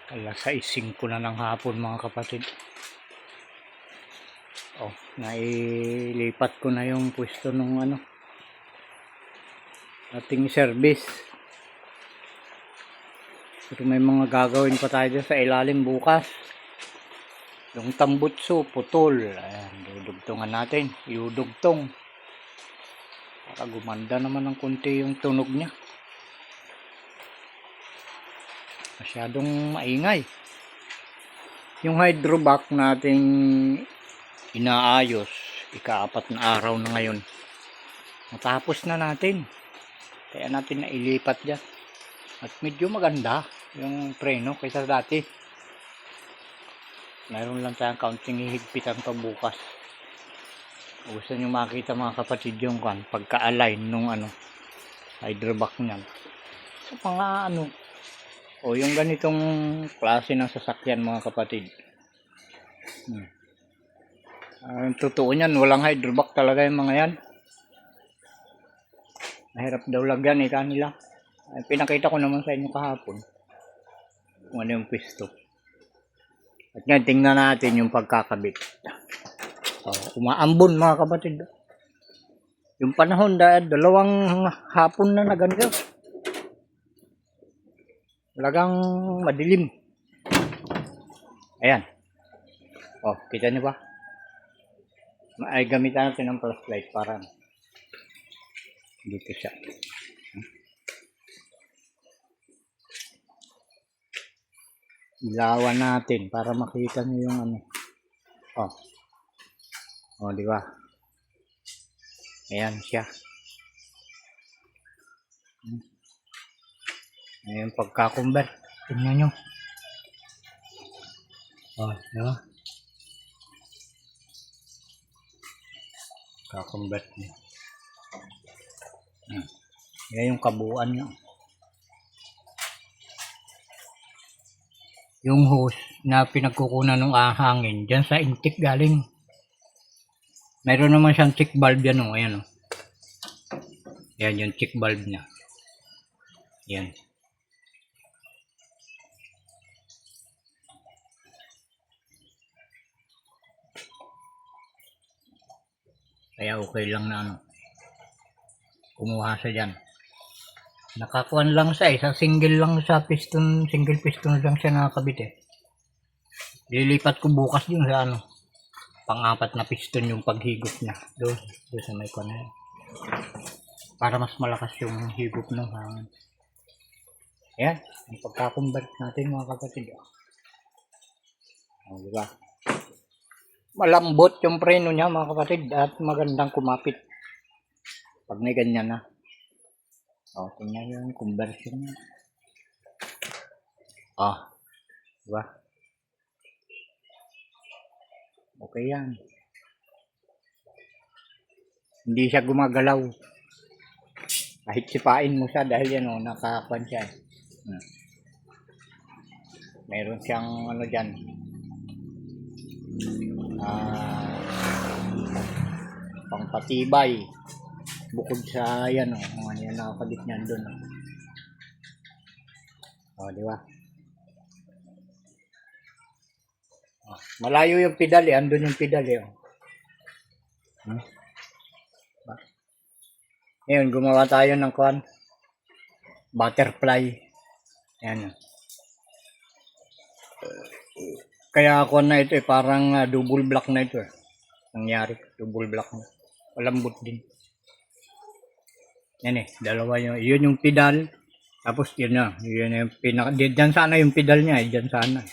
Alas 6:05 na ng hapon mga kapatid. Nailipat ko na yung pwesto nung ating service. Pero may mga gagawin pa tayo sa ilalim bukas. Yung tambutso, putol. Ayan, dudugtungan natin. Iudugtong. Para gumanda naman ng konti yung tunog niya. Masyadong maingay. Yung hydrovac nating inaayos, ika-4 na araw na ngayon. Matapos na natin. Kaya natin nailipat dyan. At medyo maganda yung preno kaysa dati. Mayroon lang tayong kaunting hihigpitan pa bukas. Gusto nyo makita mga kapatid yung pagka-align nung hydrovac niyan. So mga yung ganitong klase ng sasakyan mga kapatid. Totoo niyan, walang hydrovac talaga yung mga yan. Mahirap daw lagyan kanila. Pinakita ko naman sa inyo kahapon kung ano yung pwesto. At ngayon tingnan natin yung pagkakabit. Umaambon mga kapatid. Yung panahon dahil 2 hapon na ganito. Talagang madilim. Ayan. Kita nyo ba? Ay gamitan natin ng flashlight para dito siya. Ilawan natin para makita nyo yung di ba? Ayan siya. Ayan pagka-convert. Tingnan nyo. Di ba? Pagka-convert nyo. Ayan yung kabuuan nyo. Yung hose na pinagkukunan ng hangin, dyan sa intake galing. Mayroon naman siyang check valve yan. Ayan. Ayan yung check valve niya. Ayan. Kaya okay lang na kumuha sa dyan. Nakakuan lang sa single lang sa piston, single piston lang siya nakakabit Lilipat ko bukas yung sa pang-4 na piston yung paghigop niya. Doon sa may kuan na yan. Para mas malakas yung higop ng hangin. Ayan, ang pagka-convert natin mga kapatid. Diba? Malambot yung preno niya mga kapatid at magandang kumapit pag may ganyan na. Tingnan yung conversion niya. Diba? Okay yan. Hindi siya gumagalaw. Kahit sipain mo siya dahil yan nakakuan siya. Meron siyang dyan. Pangpatibay. Bukod sa yan yan nakakabit niyan doon. Di ba? Malayo yung pedal andun yung pedal Ngayon gumawa tayo ng butterfly. Ayan. Kaya na ito parang double block na ito nangyari, double block na. Malambot din. Yan dalawa yun yung pedal. Tapos yun yung dyan sana yung pedal niya dyan sana.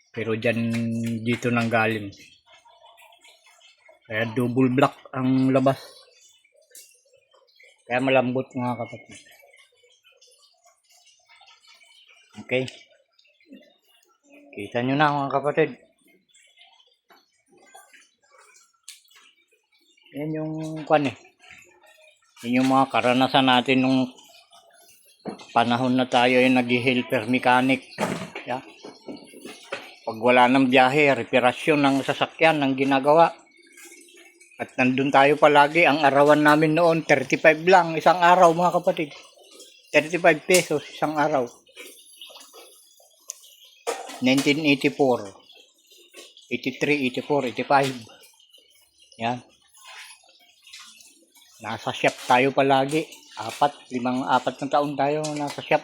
Pero dito nang galing. Kaya double block ang labas. Kaya malambot mga kapatid. Okay. Kita nyo na mga kapatid. Yan yung Yan yung mga karanasan natin nung panahon na tayo ay nag-helper mechanic. Pag wala ng biyahe, reparasyon ng sasakyan ng ginagawa. At nandun tayo palagi, ang arawan namin noon, 35 lang, isang araw mga kapatid. 35 pesos isang araw. 1984, 83, 84, 85. Yan. Nasa shop tayo palagi. 4 na taon tayo nasa shop.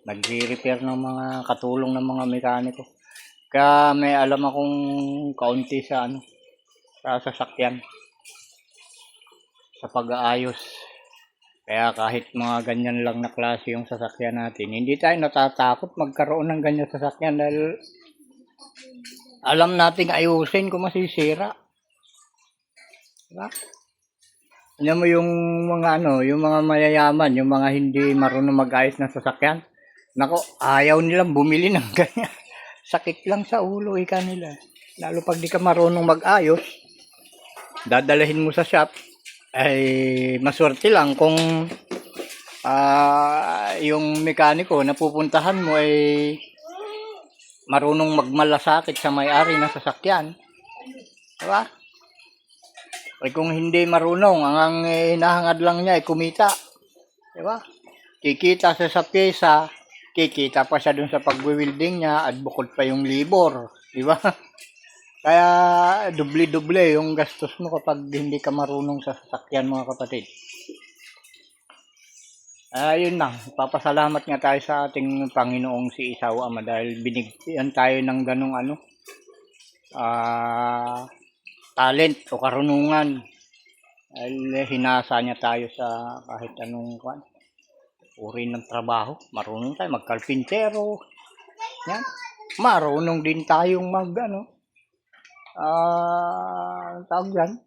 Nagre-repair ng mga katulong ng mga mekaniko. Kaya may alam akong kaunti sa sa sasakyan. Sa pag-aayos. Kaya kahit mga ganyan lang na klase yung sasakyan natin, hindi tayo natatakot magkaroon ng ganyan sasakyan dahil alam nating ayusin kung masisira. Diba? Alam mo yung mga yung mga mayayaman, yung mga hindi marunong mag-ayos ng sasakyan. Nako, ayaw nilang bumili ng ganyan. Sakit lang sa ulo nila. Lalo pag di ka marunong mag-ayos, dadalahin mo sa shop, ay maswerte lang kung yung mekaniko na pupuntahan mo ay marunong magmalasakit sa may-ari ng sasakyan. Diba? Ay kung hindi marunong, ang hinahangad lang niya ay kumita. Diba? Kikita siya sa pyesa, kikita pa siya dun sa pag-wielding niya at bukod pa yung libor. Diba? Kaya doble-doble yung gastos mo kapag hindi ka marunong sa sasakyan, mga kapatid. Yun lang. Papasalamat nga tayo sa ating Panginoong si Isaw Ama dahil binigyan tayo ng ganong talent o karunungan. Dahil hinasa niya tayo sa kahit anong uri ng trabaho. Marunong tayo magkarpintero. Yan. Marunong din tayong tawag yan,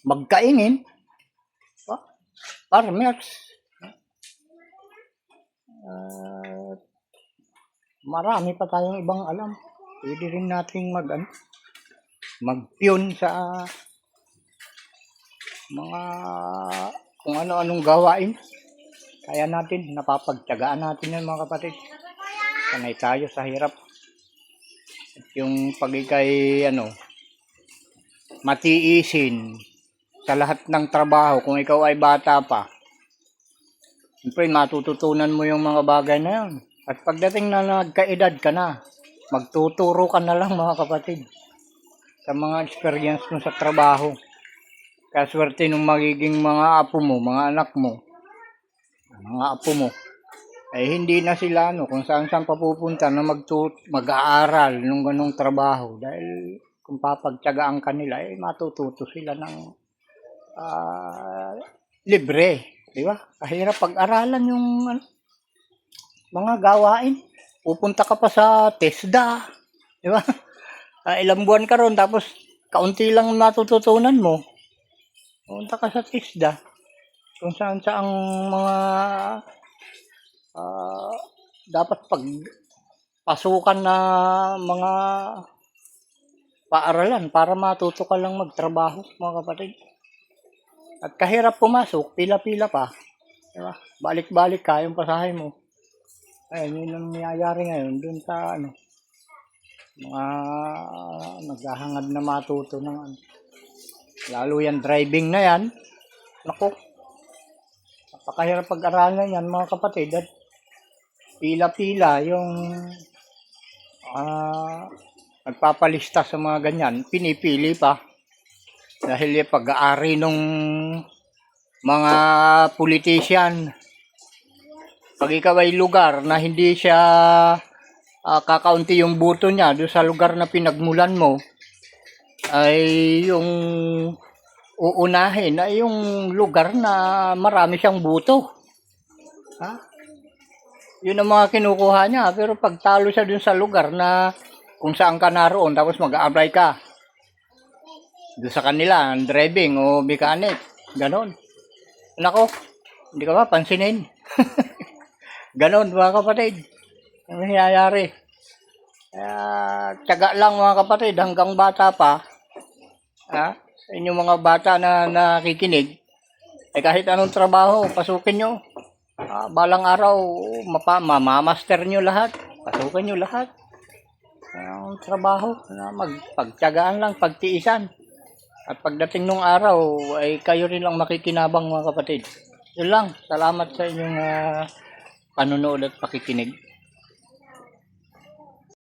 magkaingin, farmers, marami pa tayong ibang alam. Pwede rin nating magpiyon sa mga kung ano-anong gawain. Kaya natin, napapagtiyagaan natin yan, mga kapatid. Sanay tayo sa hirap. Yung pagikay matiisin sa lahat ng trabaho kung ikaw ay bata pa. Siyempre matututunan mo yung mga bagay na yun. At pagdating na nagkaedad ka na, magtuturo ka na lang, mga kapatid, sa mga experience mo sa trabaho. Kaya swerte nung magiging mga apo mo, mga anak mo, mga apo mo, ay hindi na sila kung saan papupunta na mag-aaral ng ganong trabaho dahil kung papagtiyagaan kanila ay matututo sila ng libre, di ba? Kahirap pag-aralan yung mga gawain. Pupunta ka pa sa TESDA, di ba? Ilang buwan ka ron tapos kaunti lang matututunan mo. Pupunta ka sa TESDA kung saan ang mga dapat pasukan na mga paaralan para matuto ka lang magtrabaho, mga kapatid. At kahirap pumasok, pila-pila pa. Diba? Balik-balik ka yung pasahe mo. Ayun, yun ang nangyayari ngayon dun sa mga naghahangad na matuto ng lalo yan driving na yan. Naku, napakahirap pag-aralan yan, mga kapatid. At pila-pila yung nagpapalista sa mga ganyan, pinipili pa dahil yung pag-aari nung mga politician. Pag ikaw ay lugar na hindi siya kakaunti yung boto niya doon sa lugar na pinagmulan mo, ay yung uunahin ay yung lugar na marami siyang boto. Yun ang mga kinukuha niya. Pero pag talo siya dun sa lugar na kung saan ka naroon, tapos mag-apply ka doon sa kanila, driving o mechanic, ganon. Nako, hindi ka ba pansinin? Ganon, mga kapatid. Ang nangyayari. Tiyaga lang, mga kapatid, hanggang bata pa. Sa inyong mga bata na nakikinig, ay kahit anong trabaho, pasukin nyo. Balang araw, mamamaster nyo lahat. Pasukan nyo lahat. Ang trabaho na magpagtiyagaan lang, pagtiisan. At pagdating nung araw, ay kayo rin lang makikinabang, mga kapatid. Yun lang. Salamat sa inyong panunood at pakikinig.